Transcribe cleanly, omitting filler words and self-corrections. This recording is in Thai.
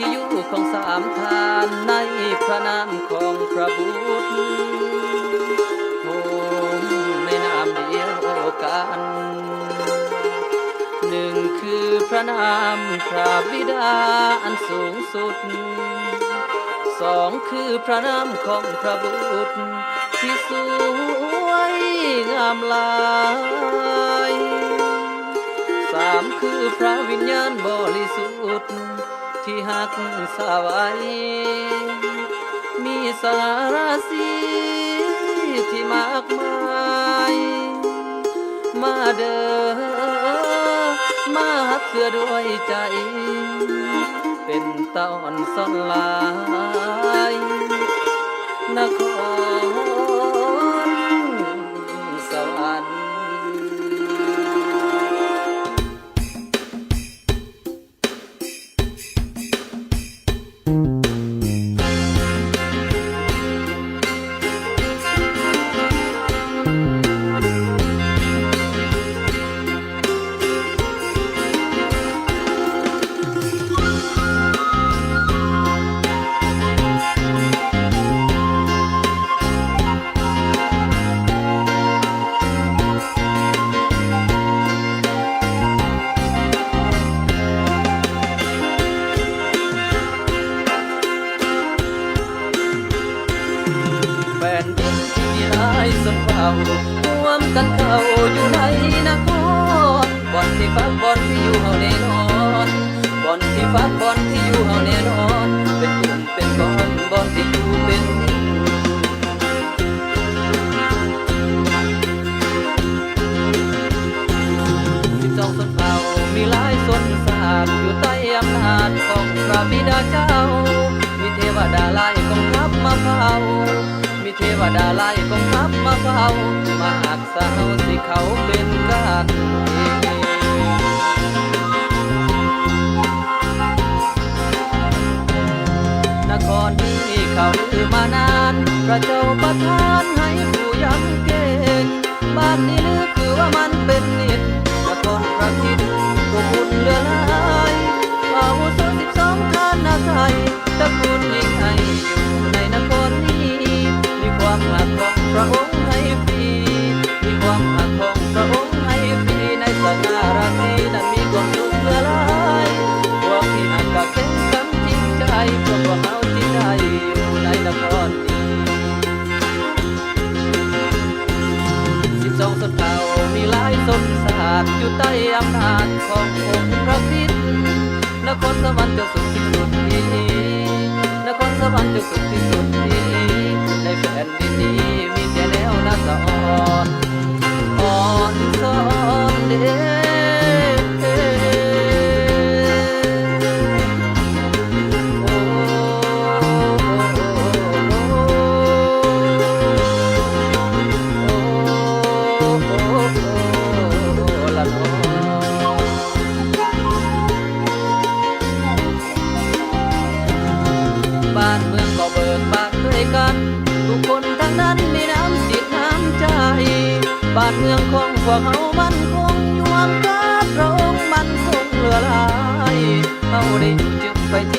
ที่อยู่ของสามทานในพระนามของพระบุตรโฮมในนามเดียวกันหนึ่งคือพระนามพระบิดาอันสูงสุดสองคือพระนามของพระบุตรที่สวยงามหลายสามคือพระวิญญาณบริสุทธิ์ที่หักสาวายมีสารสีที่มากมายมาเด้อมาเพื่อด้วยใจเป็นตาอ่อนซ่อนลายนครสวรรค์แฟนดินที่มีหลายสนเฝ้าร่วมกันเข้าอยู่ในนครบ่อนที่ฟักบ่อนที่อยู่เฮาแน่นอนบ่อนที่ฟักบ่อนที่อยู่เฮาแน่นอนเป็นกลุ่มเป็นก้อนบ่อนที่อยู่เป็น12ชนเผ่ามีหลายชนชาติอยู่ใต้อำนาจของพระบิดาเจ้ามีเทวดาหลายกองทัพมาเฝ้ามีเทวดาหลายกองทัพมาเฝ้ามาหักษาสิเขาเป็นกันนครนี้เขาลือมานานพระเจ้าประทานให้ผู้ยังเก่งบ้านนี้ลือคือว่ามันเป็นนิดนครพระคิดตัวบุญเหลือหลายอาวุโส12ท่านนาไทยตระกูลยิ่งใหญ่อยู่ในนครนี้มีความหักของพระองค์ให้ฟรีมีความหักของพระองค์ให้ฟรีในสง่าราตรีนั้นมีความสุขเหลือหลายพวกที่หักก็เข้มขันจริงใจพวกเฮาที่ได้อยู่ในนครนี้12ชนเผ่ามีหลายชนชาติอยู่ใต้อำนาจขององค์พระคริสต์นครสวรรค์จะสุขที่สุดนี้นครสวรรค์จะสุขที่สุดนี้ในแผ่นดินนี้มีแต่แนวนาสะอ่อนอ่อนซ้อนเด้บ้านเมืองก็เบิกบานด้วยกันทุกคนทั้งนั้นมีน้ำจิตน้ำใจบ้านเมืองของพวกเฮามันคงอยู่ห่างกับพระองค์มันคงเหลือหลายเฮาได้อยู่จึงไปที่